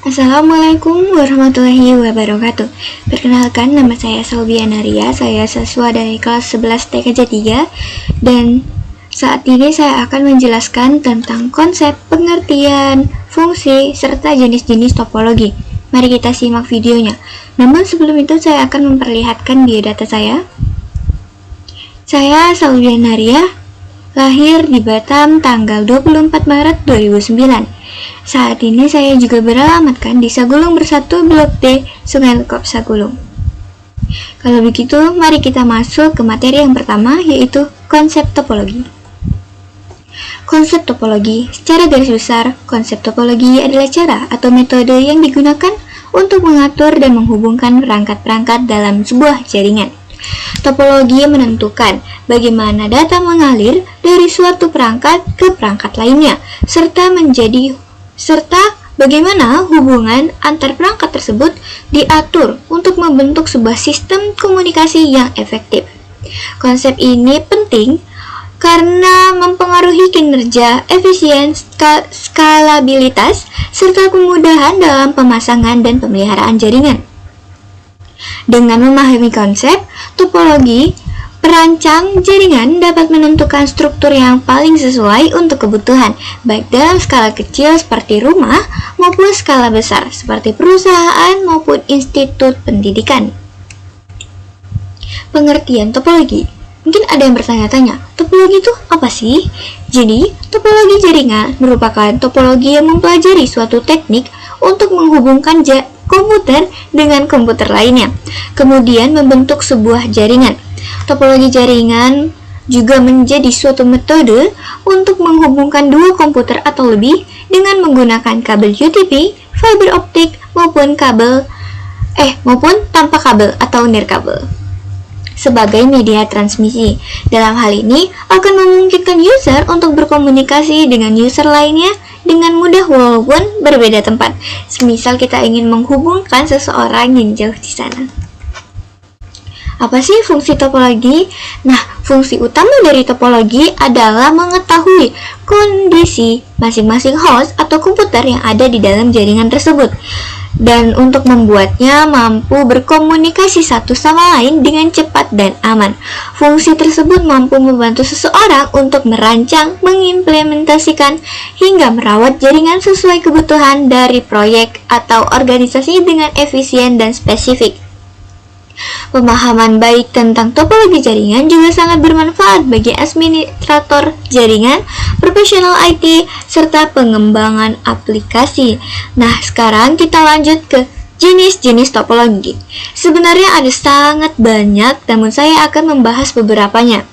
Assalamualaikum warahmatullahi wabarakatuh. Perkenalkan, nama saya Salvia Naria. Saya siswa dari kelas 11 TKJ 3 dan saat ini saya akan menjelaskan tentang konsep, pengertian, fungsi, serta jenis-jenis topologi. Mari kita simak videonya. Namun sebelum itu saya akan memperlihatkan biodata saya. Saya Salvia Naria, lahir di Batam tanggal 24 Maret 2009. Saat ini saya juga beralamatkan di Sagulung Bersatu Blok D, Sungai Lekop, Sagulung. Kalau begitu, mari kita masuk ke materi yang pertama, yaitu konsep topologi. Konsep topologi, secara garis besar, konsep topologi adalah cara atau metode yang digunakan untuk mengatur dan menghubungkan perangkat-perangkat dalam sebuah jaringan. Topologi menentukan bagaimana data mengalir dari suatu perangkat ke perangkat lainnya, serta bagaimana hubungan antar perangkat tersebut diatur untuk membentuk sebuah sistem komunikasi yang efektif. Konsep ini penting karena mempengaruhi kinerja, efisiensi, skalabilitas, serta kemudahan dalam pemasangan dan pemeliharaan jaringan. Dengan memahami konsep topologi, perancang jaringan dapat menentukan struktur yang paling sesuai untuk kebutuhan, baik dalam skala kecil seperti rumah maupun skala besar seperti perusahaan maupun institut pendidikan. Pengertian topologi. Mungkin ada yang bertanya-tanya, topologi itu apa sih? Jadi, topologi jaringan merupakan topologi yang mempelajari suatu teknik untuk menghubungkan komputer dengan komputer lainnya, kemudian membentuk sebuah jaringan. Topologi jaringan juga menjadi suatu metode untuk menghubungkan dua komputer atau lebih dengan menggunakan kabel UTP, fiber optik maupun tanpa kabel atau nirkabel sebagai media transmisi. Dalam hal ini akan memungkinkan user untuk berkomunikasi dengan user lainnya dengan mudah walaupun berbeda tempat. Semisal kita ingin menghubungkan seseorang yang jauh di sana. Apa sih fungsi topologi? Nah, fungsi utama dari topologi adalah mengetahui kondisi masing-masing host atau komputer yang ada di dalam jaringan tersebut, dan untuk membuatnya mampu berkomunikasi satu sama lain dengan cepat dan aman. Fungsi tersebut mampu membantu seseorang untuk merancang, mengimplementasikan, hingga merawat jaringan sesuai kebutuhan dari proyek atau organisasi dengan efisien dan spesifik. Pemahaman baik tentang topologi jaringan juga sangat bermanfaat bagi administrator jaringan, profesional IT, serta pengembangan aplikasi. Nah, sekarang kita lanjut ke jenis-jenis topologi. Sebenarnya ada sangat banyak, namun saya akan membahas beberapanya.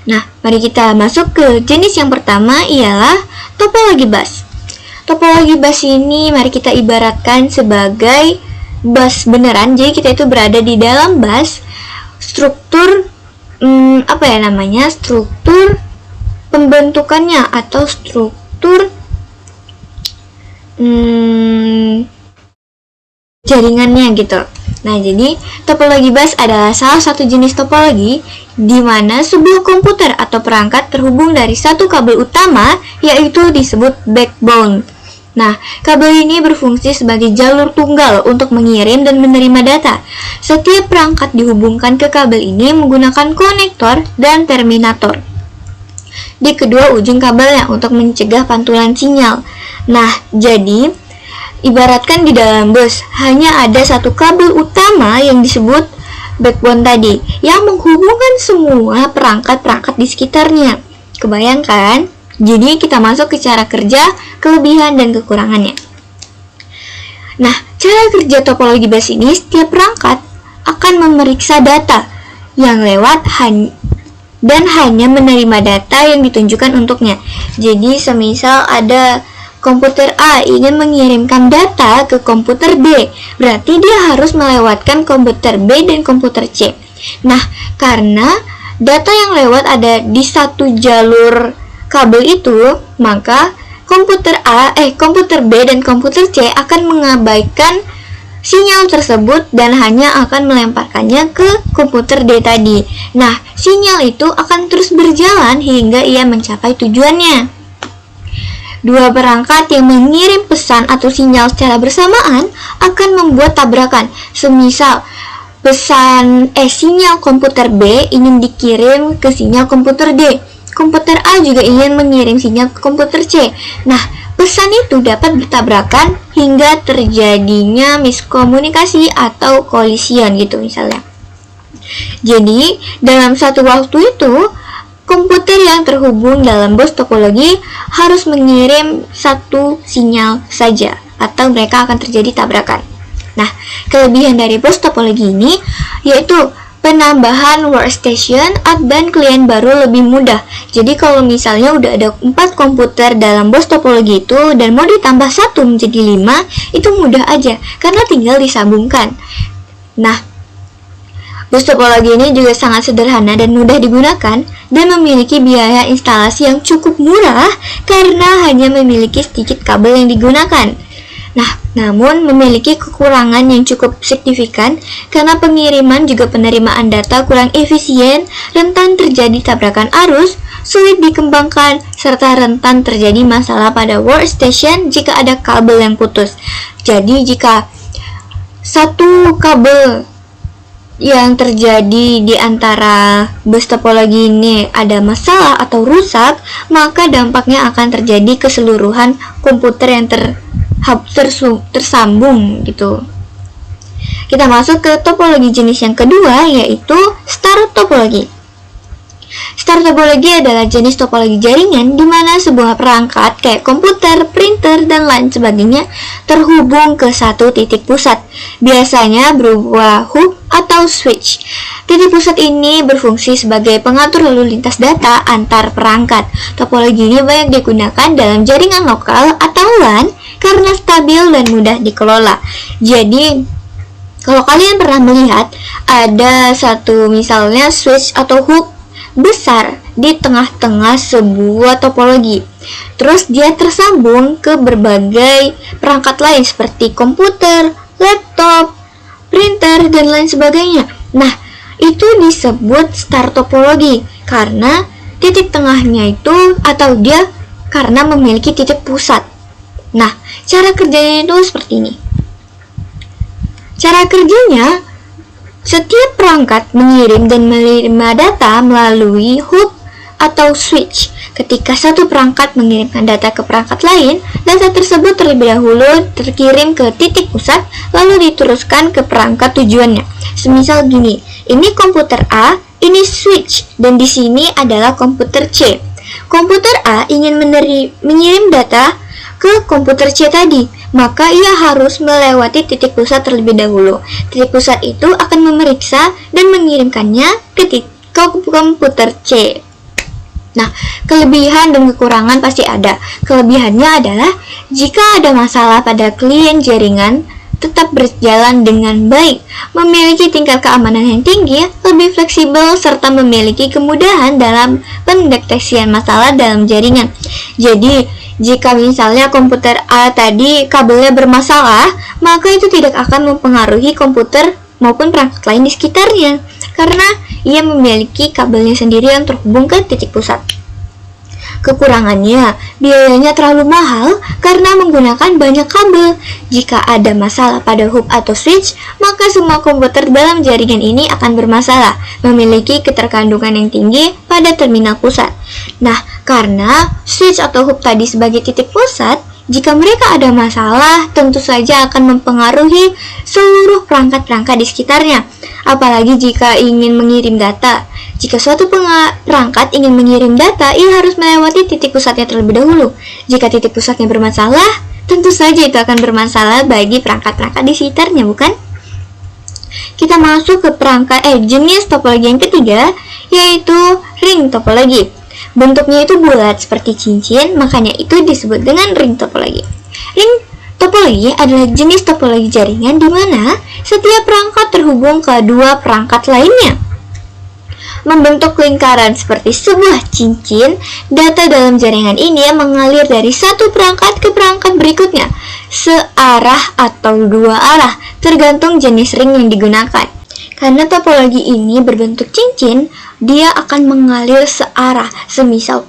Nah, mari kita masuk ke jenis yang pertama, ialah topologi bus. Topologi bus ini mari kita ibaratkan sebagai bus beneran. Jadi kita itu berada di dalam bus. Struktur struktur pembentukannya atau struktur jaringannya gitu. Nah, jadi topologi bus adalah salah satu jenis topologi di mana sebuah komputer atau perangkat terhubung dari satu kabel utama, yaitu disebut backbone. Nah, kabel ini berfungsi sebagai jalur tunggal untuk mengirim dan menerima data. Setiap perangkat dihubungkan ke kabel ini menggunakan konektor dan terminator di kedua ujung kabelnya untuk mencegah pantulan sinyal. Nah, jadi ibaratkan di dalam bus hanya ada satu kabel utama yang disebut backbone tadi, yang menghubungkan semua perangkat-perangkat di sekitarnya. Kebayangkan? Jadi kita masuk ke cara kerja, kelebihan dan kekurangannya. Nah, cara kerja topologi bus ini, setiap perangkat akan memeriksa data yang lewat dan hanya menerima data yang ditunjukkan untuknya. Jadi semisal ada komputer A ingin mengirimkan data ke komputer B, berarti dia harus melewatkan komputer B dan komputer C. Nah, karena data yang lewat ada di satu jalur kabel itu, maka komputer B dan komputer C akan mengabaikan sinyal tersebut dan hanya akan melemparkannya ke komputer D tadi. Nah, sinyal itu akan terus berjalan hingga ia mencapai tujuannya. Dua perangkat yang mengirim pesan atau sinyal secara bersamaan akan membuat tabrakan. Semisal sinyal komputer B ingin dikirim ke sinyal komputer D. Komputer A juga ingin mengirim sinyal ke komputer C. Nah, pesan itu dapat bertabrakan hingga terjadinya miskomunikasi atau kollision gitu misalnya. Jadi, dalam satu waktu itu, komputer yang terhubung dalam bus topologi harus mengirim satu sinyal saja atau mereka akan terjadi tabrakan. Nah, kelebihan dari bus topologi ini yaitu penambahan workstation dan klien baru lebih mudah. Jadi kalau misalnya udah ada 4 komputer dalam bus topologi itu dan mau ditambah 1 menjadi 5, itu mudah aja karena tinggal disambungkan. Nah, bus topologi ini juga sangat sederhana dan mudah digunakan dan memiliki biaya instalasi yang cukup murah karena hanya memiliki sedikit kabel yang digunakan. Nah, namun memiliki kekurangan yang cukup signifikan karena pengiriman juga penerimaan data kurang efisien, rentan terjadi tabrakan arus, sulit dikembangkan, serta rentan terjadi masalah pada workstation jika ada kabel yang putus. Jadi jika satu kabel yang terjadi di antara bus topologi ini ada masalah atau rusak, maka dampaknya akan terjadi keseluruhan komputer yang tersambung gitu. Kita masuk ke topologi jenis yang kedua, yaitu star topologi. Star topologi adalah jenis topologi jaringan di mana sebuah perangkat kayak komputer, printer, dan lain sebagainya terhubung ke satu titik pusat, biasanya berupa hub atau switch. Titik pusat ini berfungsi sebagai pengatur lalu lintas data antar perangkat. Topologi ini banyak digunakan dalam jaringan lokal atau LAN karena stabil dan mudah dikelola. Jadi, kalau kalian pernah melihat ada satu misalnya switch atau hub besar di tengah-tengah sebuah topologi. Terus dia tersambung ke berbagai perangkat lain seperti komputer, laptop, printer, dan lain sebagainya. Nah, itu disebut star topologi karena titik tengahnya itu atau dia karena memiliki titik pusat. Nah, cara kerjanya itu seperti ini. Cara kerjanya, setiap perangkat mengirim dan menerima data melalui hub atau switch. Ketika satu perangkat mengirimkan data ke perangkat lain, data tersebut terlebih dahulu terkirim ke titik pusat, lalu diteruskan ke perangkat tujuannya. Semisal gini, ini komputer A, ini switch, dan di sini adalah komputer C. Komputer A ingin mengirim data ke komputer C tadi, maka ia harus melewati titik pusat terlebih dahulu. Titik pusat itu akan memeriksa dan mengirimkannya ke komputer C. Nah, kelebihan dan kekurangan pasti ada. Kelebihannya adalah jika ada masalah pada klien jaringan tetap berjalan dengan baik, memiliki tingkat keamanan yang tinggi, lebih fleksibel, serta memiliki kemudahan dalam pendeteksian masalah dalam jaringan. Jadi, jika misalnya komputer A tadi kabelnya bermasalah, maka itu tidak akan mempengaruhi komputer maupun perangkat lain di sekitarnya, karena ia memiliki kabelnya sendiri yang terhubung ke titik pusat. Kekurangannya, biayanya terlalu mahal karena menggunakan banyak kabel. Jika ada masalah pada hub atau switch, maka semua komputer dalam jaringan ini akan bermasalah, memiliki keterkandungan yang tinggi pada terminal pusat. Nah, karena switch atau hub tadi sebagai titik pusat, jika mereka ada masalah, tentu saja akan mempengaruhi seluruh perangkat-perangkat di sekitarnya. Apalagi jika ingin mengirim data. Jika suatu perangkat ingin mengirim data, ia harus melewati titik pusatnya terlebih dahulu. Jika titik pusatnya bermasalah, tentu saja itu akan bermasalah bagi perangkat-perangkat di sekitarnya, bukan? Kita masuk ke jenis topologi yang ketiga, yaitu ring topologi. Bentuknya itu bulat seperti cincin, makanya itu disebut dengan ring topologi. Ring topologi adalah jenis topologi jaringan di mana setiap perangkat terhubung ke dua perangkat lainnya. Membentuk lingkaran seperti sebuah cincin, data dalam jaringan ini mengalir dari satu perangkat ke perangkat berikutnya, searah atau dua arah, tergantung jenis ring yang digunakan. Karena topologi ini berbentuk cincin, dia akan mengalir searah. Semisal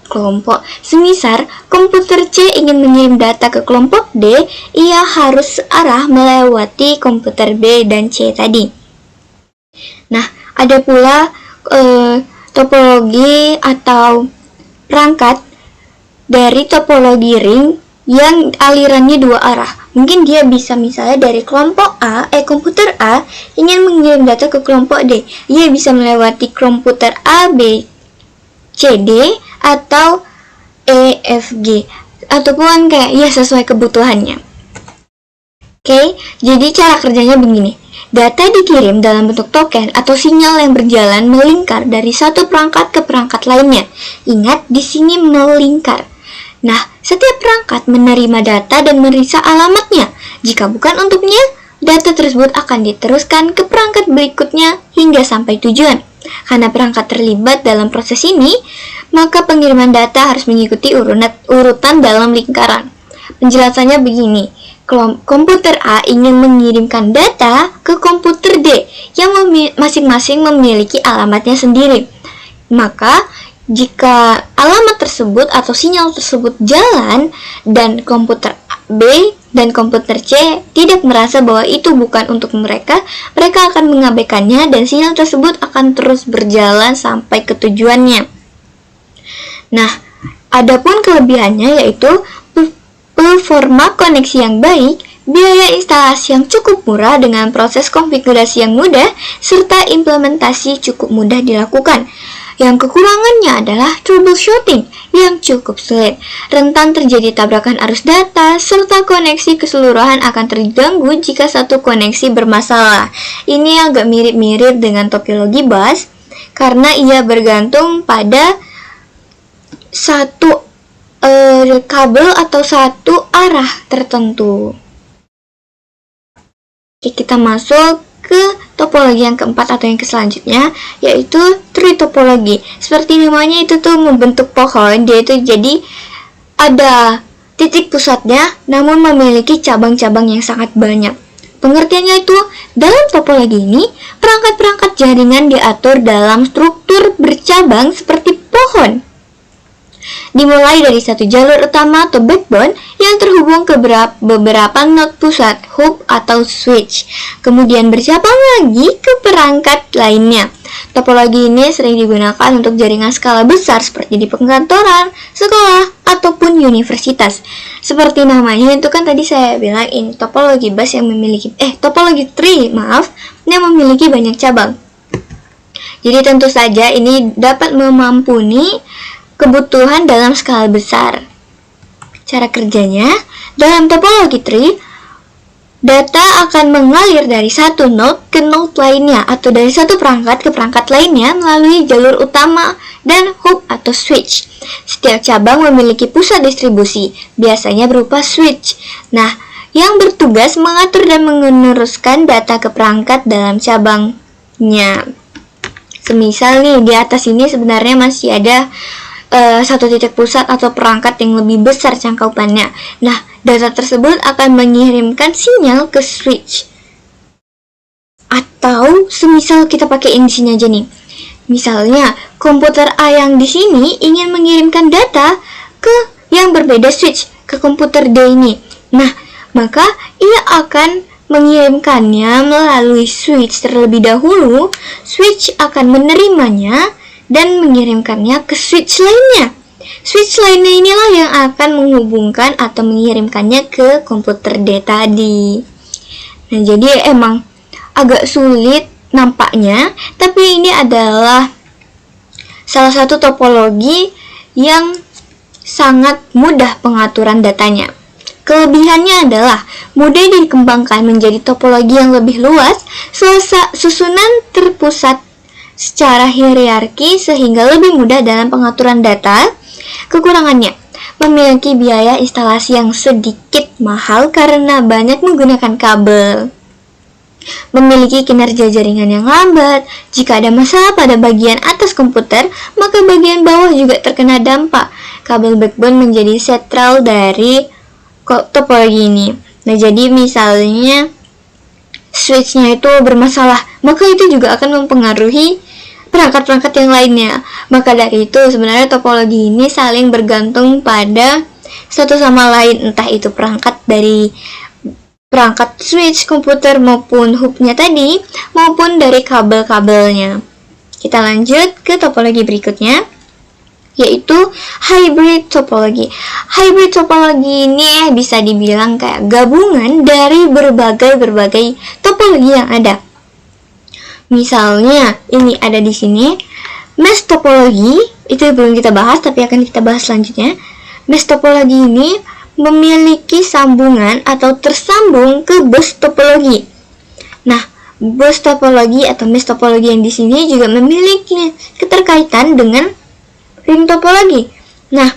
kelompok. Semisal komputer C ingin mengirim data ke kelompok D, ia harus searah melewati komputer B dan C tadi. Nah, ada pula topologi atau perangkat dari topologi ring yang alirannya dua arah. Mungkin dia bisa misalnya dari kelompok komputer A ingin mengirim data ke kelompok D. Ia bisa melewati komputer A, B, C, D atau E, F, G ataupun kayak ya sesuai kebutuhannya. Oke, jadi cara kerjanya begini. Data dikirim dalam bentuk token atau sinyal yang berjalan melingkar dari satu perangkat ke perangkat lainnya. Ingat, di sini melingkar. Nah, setiap perangkat menerima data dan meriksa alamatnya. Jika bukan untuknya, data tersebut akan diteruskan ke perangkat berikutnya hingga sampai tujuan. Karena perangkat terlibat dalam proses ini, maka pengiriman data harus mengikuti urutan dalam lingkaran. Penjelasannya begini. Komputer A ingin mengirimkan data ke komputer D yang masing-masing memiliki alamatnya sendiri. Maka, jika alamat tersebut atau sinyal tersebut jalan dan komputer B dan komputer C tidak merasa bahwa itu bukan untuk mereka, mereka akan mengabaikannya dan sinyal tersebut akan terus berjalan sampai ke tujuannya. Nah, adapun kelebihannya yaitu performa koneksi yang baik, biaya instalasi yang cukup murah dengan proses konfigurasi yang mudah, serta implementasi cukup mudah dilakukan. Yang kekurangannya adalah troubleshooting yang cukup sulit, rentan terjadi tabrakan arus data, serta koneksi keseluruhan akan terganggu jika satu koneksi bermasalah. Ini agak mirip-mirip dengan topologi bus, karena ia bergantung pada satu kabel atau satu arah tertentu. Oke, kita masuk ke topologi yang keempat atau yang selanjutnya, yaitu tree topologi. Seperti namanya itu tuh membentuk pohon, dia itu jadi ada titik pusatnya namun memiliki cabang-cabang yang sangat banyak. Pengertiannya itu, dalam topologi ini, perangkat-perangkat jaringan diatur dalam struktur bercabang seperti pohon. Dimulai dari satu jalur utama atau backbone yang terhubung ke beberapa node pusat, hub atau switch, kemudian bercabang lagi ke perangkat lainnya. Topologi ini sering digunakan untuk jaringan skala besar seperti di perkantoran, sekolah, ataupun universitas. Seperti namanya itu kan tadi saya bilang ini topologi bus yang memiliki topologi tree, yang memiliki banyak cabang. Jadi tentu saja ini dapat memampuni kebutuhan dalam skala besar. Cara kerjanya, dalam topologi tree, data akan mengalir dari satu node ke node lainnya atau dari satu perangkat ke perangkat lainnya melalui jalur utama dan hub atau switch. Setiap cabang memiliki pusat distribusi, biasanya berupa switch. Nah, yang bertugas mengatur dan meneruskan data ke perangkat dalam cabangnya. Semisal nih, di atas ini sebenarnya masih ada satu titik pusat atau perangkat yang lebih besar cangkauannya. Nah, data tersebut akan mengirimkan sinyal ke switch. Atau semisal kita pakai di sini aja nih. Misalnya, komputer A yang di sini ingin mengirimkan data ke yang berbeda switch ke komputer D ini. Nah, maka ia akan mengirimkannya melalui switch terlebih dahulu. Switch akan menerimanya dan mengirimkannya ke switch lainnya. Switch lainnya inilah yang akan menghubungkan atau mengirimkannya ke komputer D tadi. Nah, jadi emang agak sulit nampaknya, tapi ini adalah salah satu topologi yang sangat mudah pengaturan datanya. Kelebihannya adalah mudah dikembangkan menjadi topologi yang lebih luas, susunan terpusat secara hierarki sehingga lebih mudah dalam pengaturan data. Kekurangannya, memiliki biaya instalasi yang sedikit mahal karena banyak menggunakan kabel. Memiliki kinerja jaringan yang lambat. Jika ada masalah pada bagian atas komputer, maka bagian bawah juga terkena dampak. Kabel backbone menjadi sentral dari topologi ini. Nah, jadi misalnya switch-nya itu bermasalah, maka itu juga akan mempengaruhi perangkat-perangkat yang lainnya. Maka dari itu sebenarnya topologi ini saling bergantung pada satu sama lain, entah itu perangkat dari perangkat switch komputer maupun hubnya tadi, maupun dari kabel-kabelnya. Kita lanjut ke topologi berikutnya, yaitu hybrid topologi. Hybrid topologi ini bisa dibilang kayak gabungan dari berbagai topologi yang ada. Misalnya, ini ada di sini mesh topologi, itu belum kita bahas tapi akan kita bahas selanjutnya. Mesh topologi ini memiliki sambungan atau tersambung ke bus topologi. Nah, bus topologi atau mesh topologi yang di sini juga memiliki keterkaitan dengan ring topologi. Nah,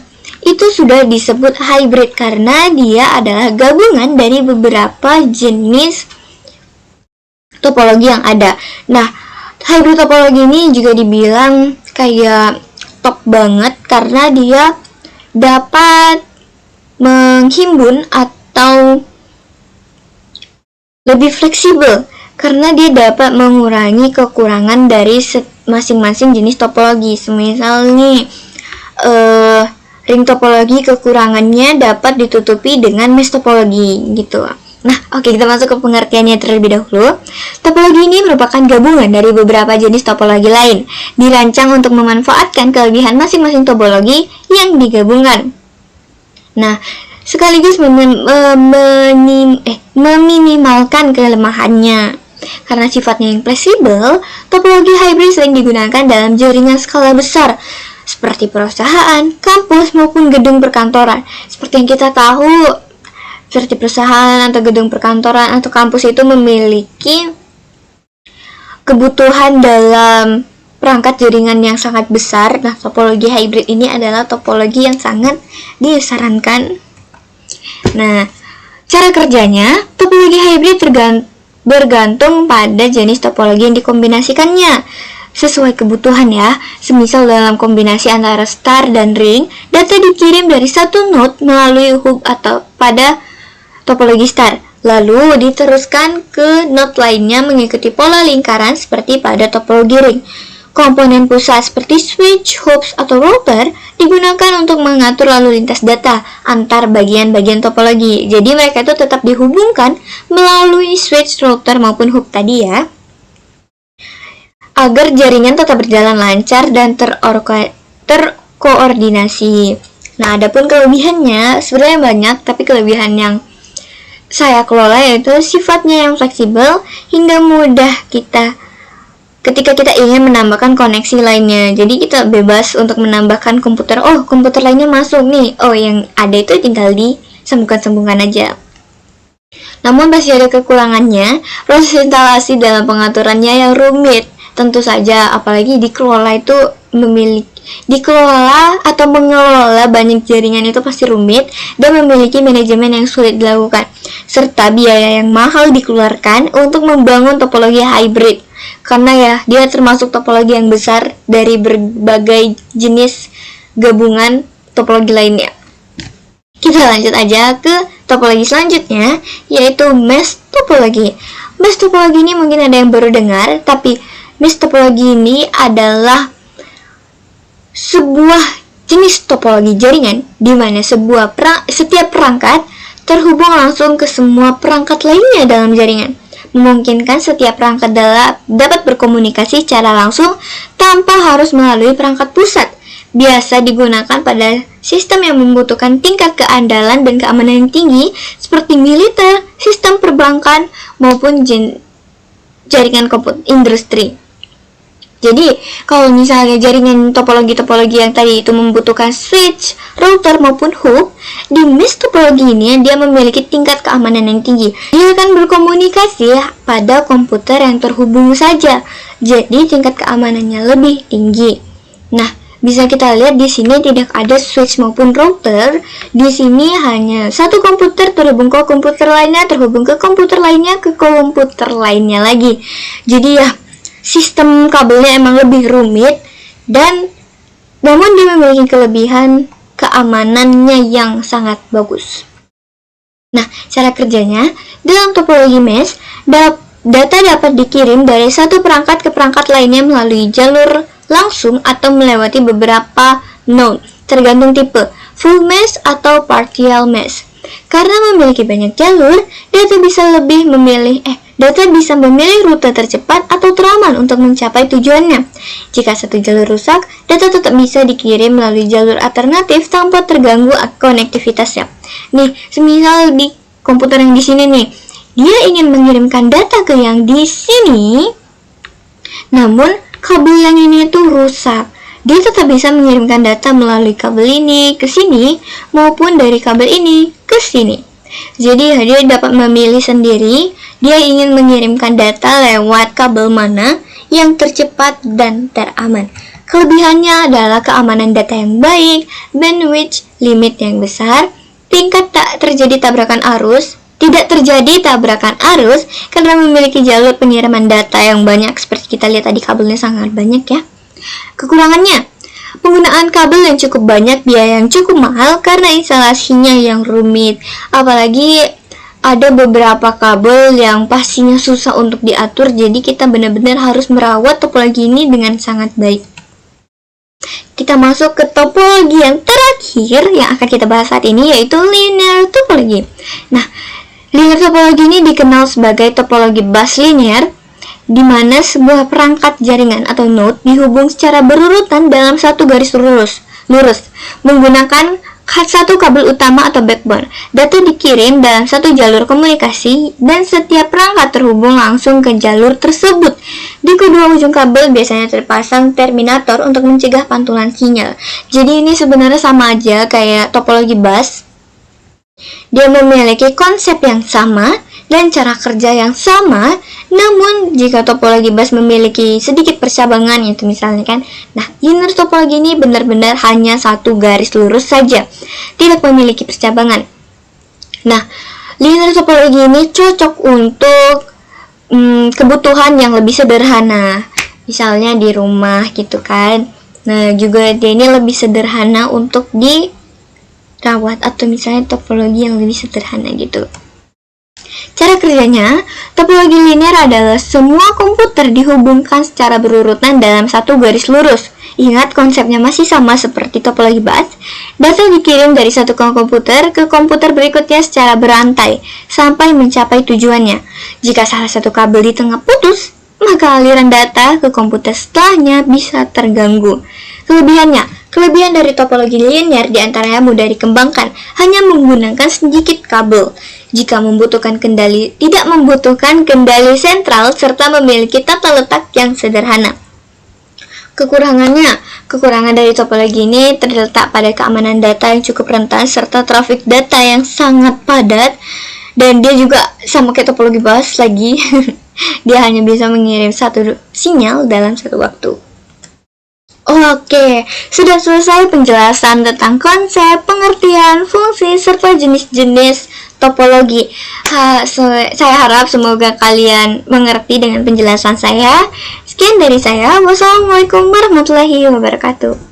itu sudah disebut hybrid karena dia adalah gabungan dari beberapa jenis topologi yang ada. Nah, hybrid topologi ini juga dibilang kayak top banget karena dia dapat menghimpun atau lebih fleksibel karena dia dapat mengurangi kekurangan dari masing-masing jenis topologi. Semisal nih ring topologi kekurangannya dapat ditutupi dengan mesh topologi gitu. Nah, oke, kita masuk ke pengertiannya terlebih dahulu. Topologi ini merupakan gabungan dari beberapa jenis topologi lain, dirancang untuk memanfaatkan kelebihan masing-masing topologi yang digabungkan. Nah, sekaligus meminimalkan kelemahannya. Karena sifatnya yang fleksibel, topologi hybrid sering digunakan dalam jaringan skala besar, seperti perusahaan, kampus, maupun gedung perkantoran. Seperti yang kita tahu, seperti perusahaan atau gedung perkantoran atau kampus itu memiliki kebutuhan dalam perangkat jaringan yang sangat besar. Nah, topologi hybrid ini adalah topologi yang sangat disarankan. Nah, cara kerjanya, topologi hybrid bergantung pada jenis topologi yang dikombinasikannya sesuai kebutuhan ya. Semisal dalam kombinasi antara star dan ring, data dikirim dari satu node melalui hub atau pada topologi star, lalu diteruskan ke node lainnya mengikuti pola lingkaran seperti pada topologi ring. Komponen pusat seperti switch, hubs, atau router digunakan untuk mengatur lalu lintas data antar bagian-bagian topologi. Jadi mereka itu tetap dihubungkan melalui switch, router, maupun hub tadi ya, agar jaringan tetap berjalan lancar dan terkoordinasi. Nah, adapun kelebihannya sebenarnya banyak, tapi kelebihan yang saya kelola yaitu sifatnya yang fleksibel hingga mudah ketika kita ingin menambahkan koneksi lainnya. Jadi kita bebas untuk menambahkan komputer. Oh, komputer lainnya masuk nih. Oh, yang ada itu tinggal disambungkan aja. Namun masih ada kekurangannya. Proses instalasi dalam pengaturannya yang rumit. Tentu saja, apalagi dikelola atau mengelola banyak jaringan itu pasti rumit dan memiliki manajemen yang sulit dilakukan, serta biaya yang mahal dikeluarkan untuk membangun topologi hybrid. Karena ya, dia termasuk topologi yang besar dari berbagai jenis gabungan topologi lainnya. Kita lanjut aja ke topologi selanjutnya, yaitu mesh topologi. Mesh topologi ini mungkin ada yang baru dengar, tapi mesh topologi ini adalah sebuah jenis topologi jaringan di mana setiap perangkat terhubung langsung ke semua perangkat lainnya dalam jaringan, memungkinkan setiap perangkat dapat berkomunikasi secara langsung tanpa harus melalui perangkat pusat. Biasa digunakan pada sistem yang membutuhkan tingkat keandalan dan keamanan yang tinggi seperti militer, sistem perbankan, maupun jaringan industri. Jadi, kalau misalnya jaringan topologi-topologi yang tadi itu membutuhkan switch, router, maupun hub, di mesh topologi ini dia memiliki tingkat keamanan yang tinggi. Dia akan berkomunikasi pada komputer yang terhubung saja. Jadi, tingkat keamanannya lebih tinggi. Nah, bisa kita lihat di sini tidak ada switch maupun router. Di sini hanya satu komputer terhubung ke komputer lainnya, terhubung ke komputer lainnya, ke komputer lainnya lagi. Jadi ya, sistem kabelnya emang lebih rumit dan namun dia memiliki kelebihan keamanannya yang sangat bagus. Nah, cara kerjanya dalam topologi mesh, Data dapat dikirim dari satu perangkat ke perangkat lainnya melalui jalur langsung atau melewati beberapa node, tergantung tipe, full mesh atau partial mesh. Karena memiliki banyak jalur, data bisa memilih rute tercepat atau teraman untuk mencapai tujuannya. Jika satu jalur rusak, data tetap bisa dikirim melalui jalur alternatif tanpa terganggu konektivitasnya. Nih, semisal di komputer yang di sini nih, dia ingin mengirimkan data ke yang di sini, namun kabel yang ini tuh rusak. Dia tetap bisa mengirimkan data melalui kabel ini ke sini maupun dari kabel ini ke sini. Jadi dia dapat memilih sendiri dia ingin mengirimkan data lewat kabel mana yang tercepat dan teraman. Kelebihannya adalah keamanan data yang baik, bandwidth limit yang besar, tidak terjadi tabrakan arus karena memiliki jalur pengiriman data yang banyak. Seperti kita lihat tadi, kabelnya sangat banyak ya. Kekurangannya, penggunaan kabel yang cukup banyak, biaya yang cukup mahal karena instalasinya yang rumit. Apalagi ada beberapa kabel yang pastinya susah untuk diatur, jadi kita benar-benar harus merawat topologi ini dengan sangat baik. Kita masuk ke topologi yang terakhir yang akan kita bahas saat ini, yaitu linear topology. Nah, linear topology ini dikenal sebagai topologi bus linear, di mana sebuah perangkat jaringan atau node dihubung secara berurutan dalam satu garis lurus menggunakan satu kabel utama atau backbone. Data dikirim dalam satu jalur komunikasi dan setiap perangkat terhubung langsung ke jalur tersebut. Di kedua ujung kabel biasanya terpasang terminator untuk mencegah pantulan sinyal. Jadi ini sebenarnya sama aja kayak topologi bus. Dia memiliki konsep yang sama dan cara kerja yang sama, namun jika topologi bus memiliki sedikit percabangan, itu misalnya kan, nah linear topologi ini benar-benar hanya satu garis lurus saja, tidak memiliki percabangan. Nah, linear topologi ini cocok untuk kebutuhan yang lebih sederhana, misalnya di rumah gitu kan. Nah, juga dia ini lebih sederhana untuk dirawat, atau misalnya topologi yang lebih sederhana gitu. Cara kerjanya, topologi linear adalah semua komputer dihubungkan secara berurutan dalam satu garis lurus. Ingat, konsepnya masih sama seperti topologi bus. Data dikirim dari satu komputer ke komputer berikutnya secara berantai sampai mencapai tujuannya. Jika salah satu kabel di tengah putus, maka aliran data ke komputer setelahnya bisa terganggu. Kelebihan dari topologi linear diantaranya mudah dikembangkan, hanya menggunakan sedikit kabel. Jika tidak membutuhkan kendali sentral serta memiliki tata letak yang sederhana. Kekurangan dari topologi ini terletak pada keamanan data yang cukup rentan serta trafik data yang sangat padat, dan dia juga sama kayak topologi bus lagi. Dia hanya bisa mengirim satu sinyal dalam satu waktu. Oke, sudah selesai penjelasan tentang konsep, pengertian, fungsi, serta jenis-jenis topologi. Saya harap semoga kalian mengerti dengan penjelasan saya. Sekian dari saya. Wassalamualaikum warahmatullahi wabarakatuh.